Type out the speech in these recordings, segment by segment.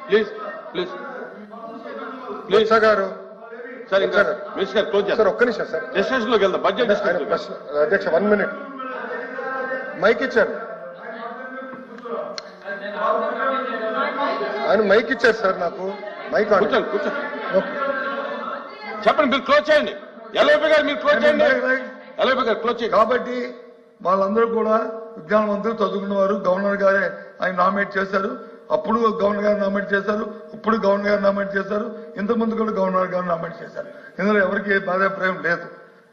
Please please please గారు sir ఇంకా minister గారు క్లోజ్ చేస్తారు. ఒక్క నిమిషం సార్, డిస్కషన్ లోకి వెళ్దాం. Budget discussion. అధ్యక్ష 1 minute మైక్ ఇచ్చారు, ఆయన మైక్ ఇచ్చారు సార్, నాకు మైక్ కూర్చోండి కూర్చోండి చెప్పండి. మీరు క్లోజ్ చేయండి. ఎల్ఐపి గారు మీరు క్లోజ్ చేయండి. ఎల్ఐపి గారు క్లోజ్ చేయండి. కాబట్టి వాళ్ళందరూ కూడా విజ్ఞానవంతులు, చదువుకున్నవారు. గవర్నర్ గారే ఆయన నామినేట్ చేశారు. అప్పుడు గవర్నర్ గారు నామినేట్ చేశారు, ఇప్పుడు గవర్నర్ గారు నామినేట్ చేశారు, ఇంతకుముందు కూడా గవర్నర్ గారు నామినేట్ చేశారు. ఇందులో ఎవరికి ఏ బాధాప్రాయం లేదు.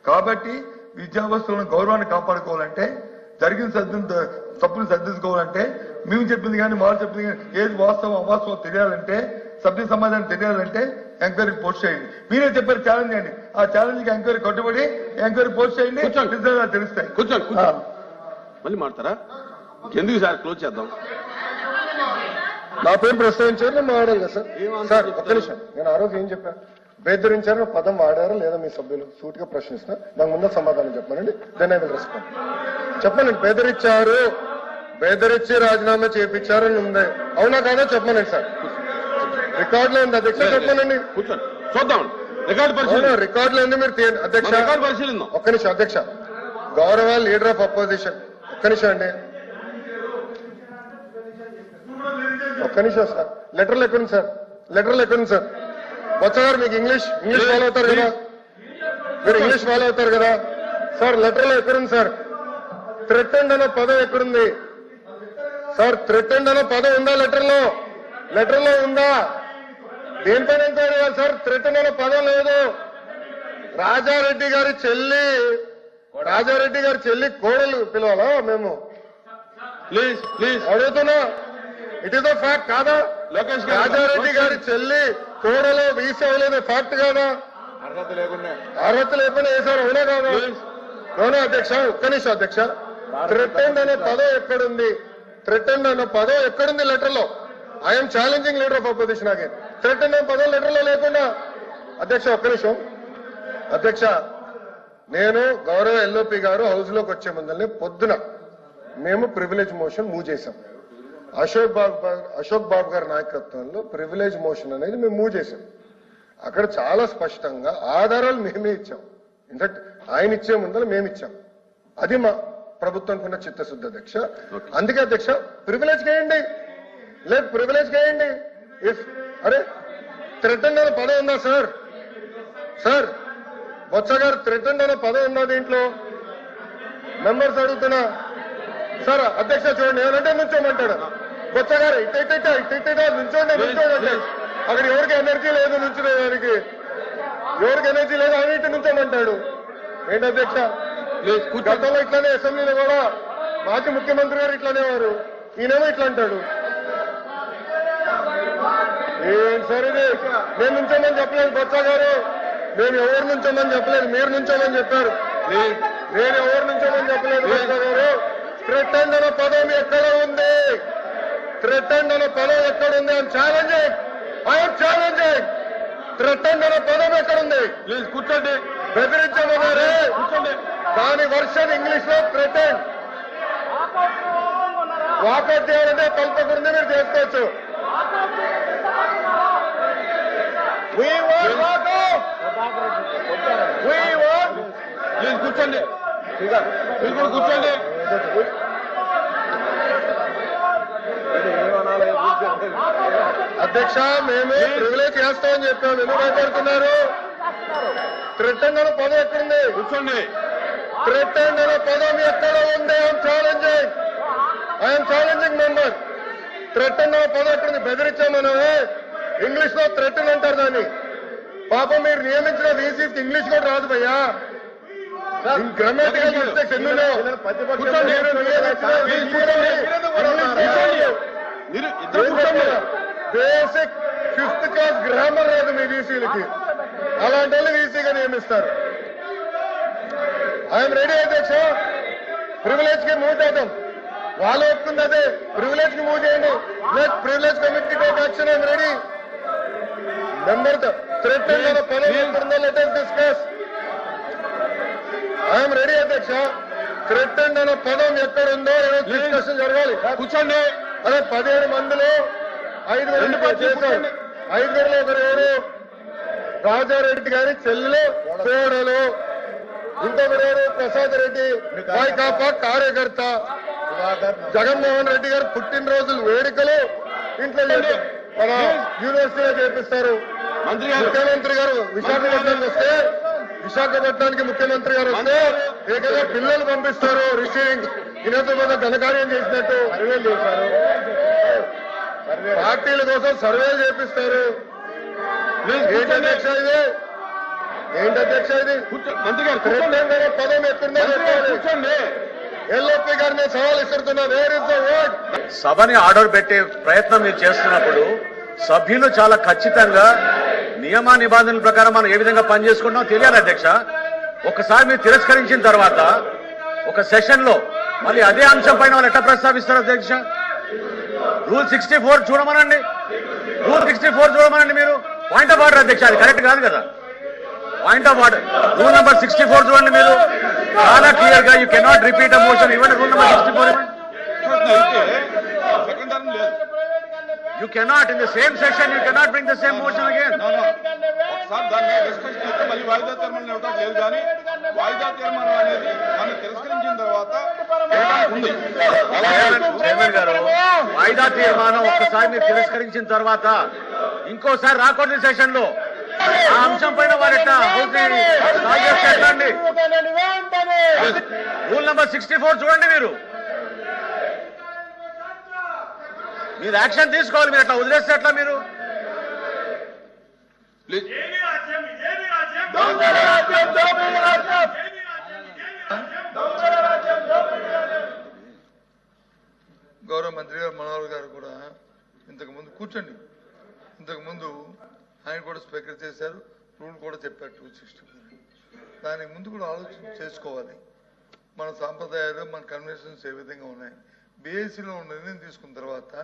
కాబట్టి విద్యావస్తులను గౌరవాన్ని కాపాడుకోవాలంటే, జరిగిన తప్పులు సర్దించుకోవాలంటే, మేము చెప్పింది కానీ వాళ్ళు చెప్పింది కానీ ఏది వాస్తవం అవాస్తవం తెలియాలంటే, సభ్య సమాధానం తెలియాలంటే ఎంక్వైరీ పోస్ట్ చేయండి. మీరే చెప్పారు ఛాలెంజ్ చేయండి. ఆ ఛాలెంజ్ కి ఎంక్వైరీ కట్టుబడి ఎంక్వైరీ పోస్ట్ చేయండి, నిజంగా తెలుస్తాయి. కూర్చోండి మళ్ళీ మాట్లాడతారా? ఎందుకు సార్ క్లోజ్ చేద్దాం? నా పేరు ప్రస్తావించారు, నేను మాట్లాడాలి కదా సార్. సార్ ఒక్క నిమిషం, నేను ఆ రోజు ఏం చెప్పాను? బేదరించారు పదం వాడారా లేదా మీ సభ్యులు? సూటిగా ప్రశ్నిస్తున్నా, నాకు ముందు సమాధానం చెప్పానండి. Then I will respond. చెప్పండి. బేదరిచ్చి రాజీనామా చేయించారని ఉంది, అవునా కాదా చెప్పమనండి సార్. రికార్డులో ఉంది అధ్యక్ష, చెప్పమనండి. కూర్చోండి చూద్దాం. రికార్డులో ఉంది, మీరు తీయండి అధ్యక్ష. పరిశీలిద్దాం. ఒక్క నిమిషం అధ్యక్ష. గౌరవ లీడర్ ఆఫ్ అపోజిషన్, ఒక్క నిమిషం అండి, ఒక్క నిమిషం సార్. లెటర్లు ఎక్కడుంది సార్? లెటర్లు ఎక్కడుంది సార్? బొత్స గారు మీకు ఇంగ్లీష్ ఫాలో అవుతారు కదా, మీరు ఇంగ్లీష్ ఫాలో అవుతారు కదా సార్. లెటర్లో ఎక్కడుంది సార్? థ్రెటెండ్ అనే పదం ఎక్కడుంది సార్? థ్రెటెండ్ అనే పదం ఉందా లెటర్లో? లెటర్లో ఉందా? దేనిపైన ఎంక్వైరీ చేయాలి సార్? థ్రెటెండ్ అనే పదం లేదు. రాజారెడ్డి గారి చెల్లి కోడలు పిలవాలా మేము? ప్లీజ్ ప్లీజ్ అడుగుతున్నా, ఇట్ ఈస్ ద ఫ్యాక్ట్ కాదా? రాజారెడ్డి గారి చెల్లి కోడలో వీసీ అవ్వలేదు ఫ్యాక్ట్ కాదా? అర్హత లేకుండా వేశారు, అవునా కాదా? అవునా అధ్యక్ష? ఒక్క నిమిషం అధ్యక్ష. థ్రెటెండ్ అనే పదం ఎక్కడుంది? థ్రెటెండ్ అనే పదం ఎక్కడుంది లెటర్ లో? I'm challenging leader of opposition again. Threatened అనే పదం లెటర్ లో లేకుండా. అధ్యక్ష ఒక్క నిమిషం అధ్యక్ష, నేను గౌరవ ఎల్ఓపి గారు హౌస్ లోకి వచ్చే ముందల్ని పొద్దున మేము ప్రివిలేజ్ మోషన్ మూవ్ చేశాం. అశోక్ బాబు గారి నాయకత్వంలో ప్రివిలేజ్ మోషన్ అనేది మేము మూవ్ చేశాం. అక్కడ చాలా స్పష్టంగా ఆధారాలు మేమే ఇచ్చాం. ఇన్ఫాక్ట్ ఆయన ఇచ్చే ముందర మేము ఇచ్చాం. అది మా ప్రభుత్వానికి ఉన్న చిత్తశుద్ధి అధ్యక్ష. అందుకే అధ్యక్ష ప్రివిలేజ్ చేయండి, లేదు ప్రివిలేజ్ చేయండి. అరే థ్రెటెండ్ అనే పదం ఉందా సార్? సార్ బొత్స గారు థ్రెటెండ్ అనే పదం ఉందా దీంట్లో? మెంబర్స్ అడుగుతున్నా సార్. అధ్యక్ష చూడండి, ఏమంటే నుంచోమంటాడు బొత్స గారు. నుంచోండి అంటే అక్కడ ఎవరికి ఎనర్జీ లేదు నుంచునేదానికి, ఎవరికి ఎనర్జీ లేదు, ఆయన ఇంటి నుంచోమంటాడు. ఏంటి అధ్యక్ష? గతంలో ఇట్లానే అసెంబ్లీలో కూడా మాజీ ముఖ్యమంత్రి గారు ఇట్లానే వారు, ఈయనేమో ఇట్లా అంటాడు. ఏం సార్ ఇది? నేను నుంచోమని చెప్పలేదు బొత్స గారు, నేను ఎవరు నుంచోమని చెప్పలేదు, మీరు నుంచోమని చెప్పారు. నేను ఎవరు నుంచోమని చెప్పలేదు బొత్స గారు. థ్రెటెండ్ అనే పదం ఎక్కడ ఉంది? థ్రెటెండ్ అనే పదం ఎక్కడుంది? I'm challenging. థ్రెటెండ్ అనే పదం ఎక్కడుంది? ప్లీజ్ కూర్చోండి. బెదిరించమన్నారే, కూర్చోండి. దాని వర్షన్ ఇంగ్లీష్ లో థ్రెటెండ్. వాకౌట్ చేయాలంటే తప్పకుండా మీరు చేసుకోవచ్చు. ప్లీజ్ కూర్చోండి. మీరు కూడా కూర్చోండి. అధ్యక్ష మేము ప్రివిలేజ్ చేస్తామని చెప్పాము, ఎందుకు మాట్లాడుతున్నారు? థ్రెటెండ్ అనే పదం ఎక్కడుంది? కూర్చోండి. థ్రెటెండ్ అనే పదం ఎక్కడ ఉంది? I'm challenging member. థ్రెటెండ్ అనే పదం ఎక్కడుంది? బెదిరించామనమే ఇంగ్లీష్ లో థ్రెటెండ్ అంటారు దాన్ని. పాపం మీరు నియమించిన వీసీకి ఇంగ్లీష్ కూడా రాదు భయ్యా. గ్రామటికల్ మిస్టేక్స్ ఎన్నో. బేసిక్ 5th క్లాస్ గ్రామర్ రాదు మీ వీసీలకి, అలాంటి వాళ్ళు వీసీగా నియమిస్తారు. ఐఎమ్ రెడీ అధ్యక్ష. ప్రివిలేజ్ కి మూవ్ చేద్దాం. వాళ్ళు ఒప్పుకుంది అదే, ప్రివిలేజ్ కి మూవ్ చేయండి. Privilege committee take action. I'm ready. Number threatened అనే పదం ఎక్కడుందో let us discuss. I'm ready అధ్యక్ష. థ్రెటెండ్ అనే పదం ఎక్కడుందో డిస్కషన్ జరగాలి. కూర్చోండి. అదే 17 మందిలో ఐదుగురు చేశారు. ఐదుగురులో ఒకరు ఎవరు? రాజారెడ్డి గారి చెల్లెలు కోడలు. ఇంకొకరు ఎవరు? ప్రసాద్ రెడ్డి వైకాపా కార్యకర్త. జగన్మోహన్ రెడ్డి గారు పుట్టినరోజులు వేడుకలు ఇంట్లో మన యూనివర్సిటీలో చేపిస్తారు. ముఖ్యమంత్రి గారు విశాఖపట్నం వస్తే విశాఖపట్నానికి ముఖ్యమంత్రి గారు వస్తే ఏకంగా పిల్లలు పంపిస్తారు. రిసీవింగ్ ఇనంత మీద ఘనకార్యం చేసినట్టు సర్వేలు చేశారు. పార్టీల కోసం సర్వేలు చేపిస్తారు. ఏంటి అధ్యక్ష ఇది? ఏంటి అధ్యక్ష ఇది? మంత్రి గారు తెలంగాణ పదం ఎత్తుందో కూర్చోండి. ఎల్ఓపి గారిని సవాల్ ఇస్తున్నా. Where is the word? సభని ఆర్డర్ పెట్టే ప్రయత్నం మీరు చేస్తున్నప్పుడు సభ్యులు చాలా ఖచ్చితంగా నియమ నిబంధనల ప్రకారం మనం ఏ విధంగా పనిచేసుకుంటామో తెలియాలి అధ్యక్ష. ఒకసారి మీరు తిరస్కరించిన తర్వాత ఒక సెషన్ లో మళ్ళీ అదే అంశం పైన వాళ్ళు ఎట్లా ప్రస్తావిస్తారు అధ్యక్ష? రూల్ 64 చూడమనండి. రూల్ 64 చూడమనండి మీరు. పాయింట్ ఆఫ్ ఆర్డర్ అధ్యక్ష, అది కరెక్ట్ కాదు కదా. Point of order rule number 64 చూడండి మీరు. చాలా క్లియర్ గా you cannot repeat a motion. ఇవ్వండి రూల్ నెంబర్ 64 ఇవ్వండి. సెకండ్ టర్మ్ లేదు. You cannot, in the same session, you cannot bring the same motion again. ఒకసారి దాన్ని డిస్కషన్ చేస్తే మళ్ళీ వాయిదా తీర్మానం ఇవ్వడం లేదు. కానీ వాయిదా తీర్మానం అనేది మనం తిరస్కరించిన తర్వాత ఉంది. చైర్మన్ గారు, వాయిదా తీర్మానం ఒక్కసారి మీరు తిరస్కరించిన తర్వాత ఇంకోసారి రాకూడదు సెషన్ లో ఆ అంశం పైన వారు ఎట్లా అండి? రూల్ నెంబర్ 64 చూడండి మీరు. మీరు యాక్షన్ తీసుకోవాలి. మీరు ఎట్లా వదిలేస్తే ఎట్లా మీరు? ప్లీజ్. గౌరవ మంత్రి గారు మనోహర్ గారు కూడా ఇంతకు ముందు కూర్చోండి. ఇంతకు ముందు ఆయన కూడా స్పీకర్ చేశారు. రూల్ కూడా చెప్పారు 264. దానికి ముందు కూడా ఆలోచన చేసుకోవాలి. మన సాంప్రదాయాలు మన కన్వెన్షన్స్ ఏ విధంగా ఉన్నాయి. బీఎస్సీలో నిర్ణయం తీసుకున్న తర్వాత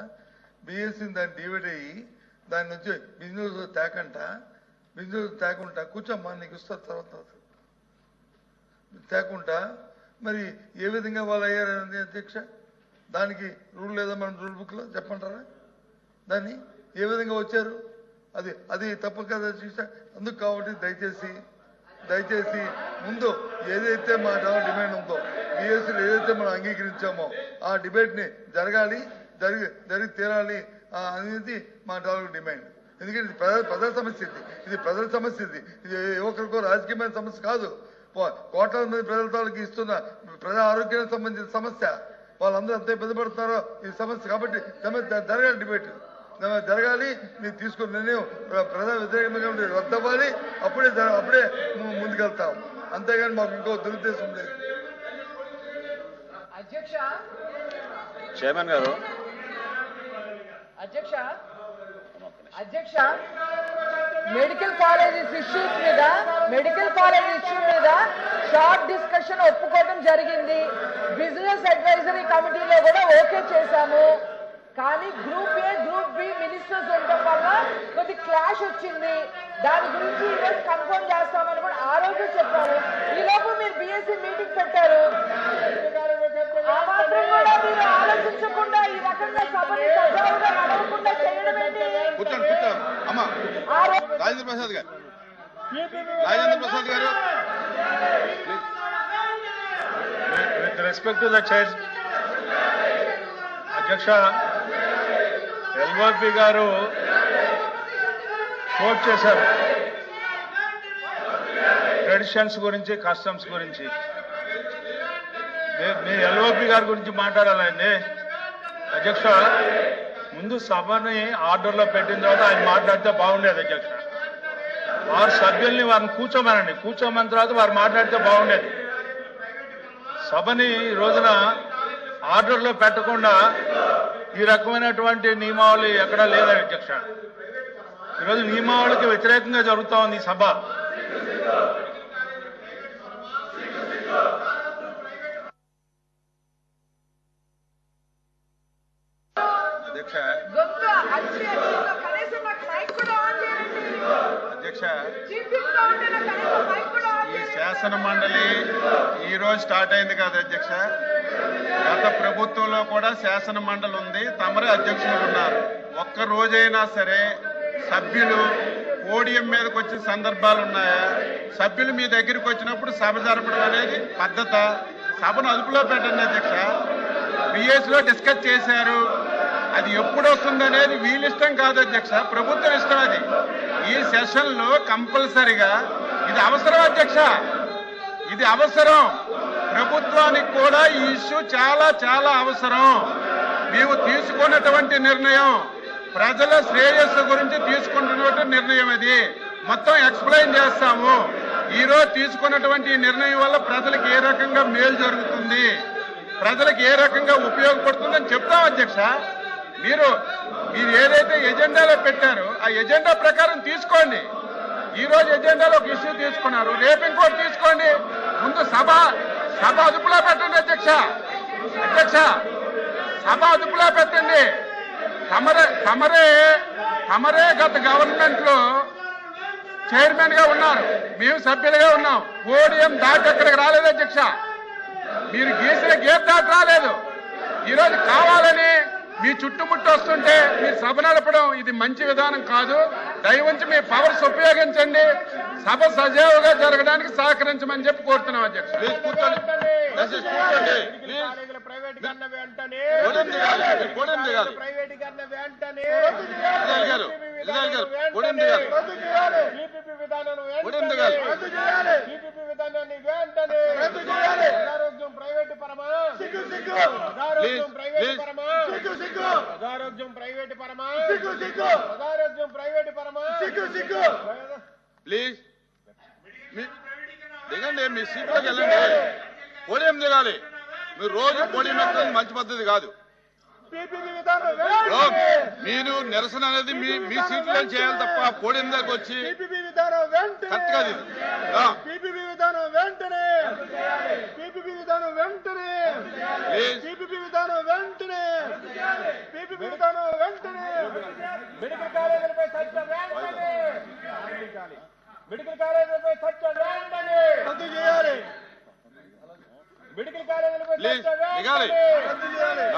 బీఎస్సీని దాన్ని డివైడ్ అయ్యి దాని నుంచి బిజినెస్ తేకుండా కూర్చోమ్మా నీకు ఇస్తారు తర్వాత తేకుండా మరి ఏ విధంగా వాళ్ళు అయ్యారని అధ్యక్ష దానికి రూల్ లేదా మన రూల్ బుక్లో చెప్పంటారా? దాన్ని ఏ విధంగా వచ్చారు? అది తప్పు కదా అధ్యక్ష. అందుకు కాబట్టి దయచేసి ముందు ఏదైతే మా డిమాండ్ ఉందో బీఎస్సీలో ఏదైతే మనం అంగీకరించామో ఆ డిబేట్ని జరిగి తీరాలి అనేది మా డిమాండ్. ఎందుకంటే ఇది ప్రజల సమస్య. ఇది ప్రజల సమస్య. ఇది యువకులకు రాజకీయమైన సమస్య కాదు. కోట్లాది మంది ప్రజల తాలూకు ఇస్తున్న ప్రజా ఆరోగ్యానికి సంబంధించిన సమస్య. వాళ్ళందరూ ఎంత ఇబ్బంది పడుతున్నారో ఈ సమస్య. కాబట్టి జరగాలి డిబేట్ జరగాలి. మీరు తీసుకున్న నిర్ణయం ప్రజా వ్యతిరేకంగా రద్దవ్వాలి. అప్పుడే ముందుకెళ్తాం. అంతేగాని మాకు ఇంకో దురుద్దేశం లేదు. చైర్మన్ గారు, అధ్యక్ష మెడికల్ కాలేజెస్ ఇష్యూ మీద షార్ట్ డిస్కషన్ ఒప్పుకోవడం జరిగింది. బిజినెస్ అడ్వైజరీ కమిటీలో కూడా ఓకే చేశాము. కానీ group A group B ministers ఉండటం వల్ల కొద్ది క్లాష్ వచ్చింది. దాని గురించి ఈరోజు కన్ఫర్మ్ చేస్తామని కూడా ఆ రోజు చెప్పారు. ఈ లోపు మీరు బీఎస్సీ మీటింగ్ పెట్టారు. ఆ మాత్రం కూడా మీరు ఆలోచించకుండా ఈ రకంగా సభని సజావుగా నడవకుండా చేయడం ఏంటి? కూర్చోండి. అమ్మా రాజేంద్ర ప్రసాద్ గారు. With respect to the chair, అధ్యక్ష ఎల్ఓపి గారు కోట్ చేశారు ట్రెడిషన్స్ గురించి, కస్టమ్స్ గురించి. మీ ఎల్ఓపి గారి గురించి మాట్లాడాలండి అధ్యక్ష. ముందు సభని ఆర్డర్లో పెట్టిన తర్వాత ఆయన మాట్లాడితే బాగుండేది అధ్యక్ష. వారు సభ్యుల్ని వారిని కూర్చోమన్న తర్వాత వారు మాట్లాడితే బాగుండేది. సభని ఈ రోజున ఆర్డర్లో పెట్టకుండా ఈ రకమైనటువంటి నియమావళి ఎక్కడా లేదా అధ్యక్ష. ఈరోజు నియమావళికి వ్యతిరేకంగా జరుగుతూ ఉంది ఈ సభ. అధ్యక్ష ఈ శాసన శాసన మండలి ఈ రోజు స్టార్ట్ అయింది కదా అధ్యక్ష. గత ప్రభుత్వంలో కూడా శాసన మండలి ఉంది, తమరే అధ్యక్షులు ఉన్నారు. ఒక్క రోజైనా సరే సభ్యులు పోడియం మీదకి వచ్చిన సందర్భాలు ఉన్నాయా? సభ్యులు మీ దగ్గరికి వచ్చినప్పుడు సభ జరపడం అనేది పద్ధత. సభను అదుపులో పెట్టండి అధ్యక్ష. బిఎస్ లో డిస్కస్ చేశారు, అది ఎప్పుడు వస్తుంది అనేది వీళ్ళ ఇష్టం కాదు అధ్యక్ష, ప్రభుత్వం ఇష్టం. అది ఈ సెషన్ లో కంపల్సరిగా ఇది అవసరం అధ్యక్ష, ఇది అవసరం. ప్రభుత్వానికి కూడా ఈ ఇష్యూ చాలా చాలా అవసరం. మేము తీసుకున్నటువంటి నిర్ణయం ప్రజల శ్రేయస్సు గురించి తీసుకుంటున్నటువంటి నిర్ణయం. అది మొత్తం ఎక్స్ప్లెయిన్ చేస్తాము. ఈ రోజు తీసుకున్నటువంటి నిర్ణయం వల్ల ప్రజలకు ఏ రకంగా మేలు జరుగుతుంది, ప్రజలకు ఏ రకంగా ఉపయోగపడుతుందని చెప్తాం అధ్యక్ష. మీరు ఏదైతే ఎజెండాలో పెట్టారో ఆ ఎజెండా ప్రకారం తీసుకోండి. ఈ రోజు ఎజెండాలో ఒక ఇష్యూ తీసుకున్నారు, రేపు ఇంకోటి తీసుకోండి. ముందు సభ అదుపులో పెట్టండి అధ్యక్ష. సభ అదుపులో పెట్టండి. తమరే గత గవర్నమెంట్ లో చైర్మన్ గా ఉన్నారు, మేము సభ్యులుగా ఉన్నాం. పోడియం దాటి అక్కడికి రాలేదు అధ్యక్ష. మీరు గీసిన గేట్ దాటి రాలేదు. ఈరోజు కావాలని మీ చుట్టుముట్టు వస్తుంటే మీరు సభ నడపడం ఇది మంచి విధానం కాదు. దయవుంచి మీ పవర్స్ ఉపయోగించండి, సభ సజావుగా జరగడానికి సహకరించమని చెప్పి కోరుతున్నాం అధ్యక్ష. ప్లీజ్ దిగండి, మీ సీట్లోకి వెళ్ళండి. పోడియం దిగాలి. మీరు రోజు పోడియం ఎక్కడం మంచి పద్ధతి కాదు. మీరు నిరసన అనేది మీ సీట్లో చేయాలి తప్ప పోడియం దగ్గర వచ్చి కరెక్ట్ కాదు ఇది. మెడికల్ కాలేజీలపై చర్చ వెంటనే రద్దు చేయాలి. మెడికల్ కాలేజీలపై చర్చ వెంటనే రద్దు చేయాలి.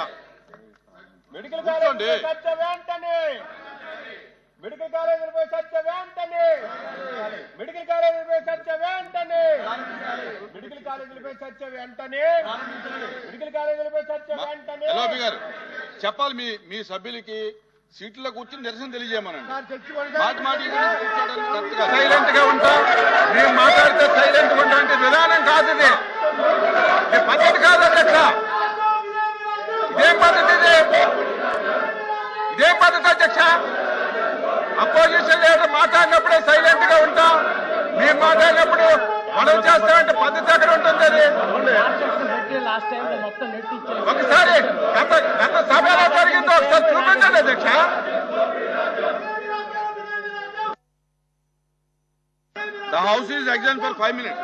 మెడికల్ కాలేజీలపై చర్చ వెంటనే. మెడికల్ కాలేజీలపై చర్చ వెంటనే. మెడికల్ కాలేజీలపై చర్చ వెంటనే. మెడికల్ కాలేజీలపై చర్చ వెంటనే. మెడికల్ కాలేజీలపై చర్చ వెంటనే. ఎల్ఓపి గారు చెప్పాలి, మీ సభ్యులకి సీట్లో కూర్చుని నిరసన తెలియజేయమనండి. సైలెంట్ గా ఉంటాం. మేము మాట్లాడితే సైలెంట్ గా ఉండే విధానం కాదు ఇది. పద్ధతి కాదు అధ్యక్ష. ఇదేం పద్ధతి ఇదేం పద్ధతి అధ్యక్ష? అపోజిషన్ లీడర్ మాట్లాడినప్పుడే సైలెంట్ గా ఉంటాం. మేము మాట్లాడినప్పుడు మనం చేస్తామంటే పద్ధతి ఎక్కడ ఉంటుంది? అది ఒకసారి గత సభలో జరిగిందో ఒకసారి చూపించండి అధ్యక్ష. The house is adjourned for 5 minutes.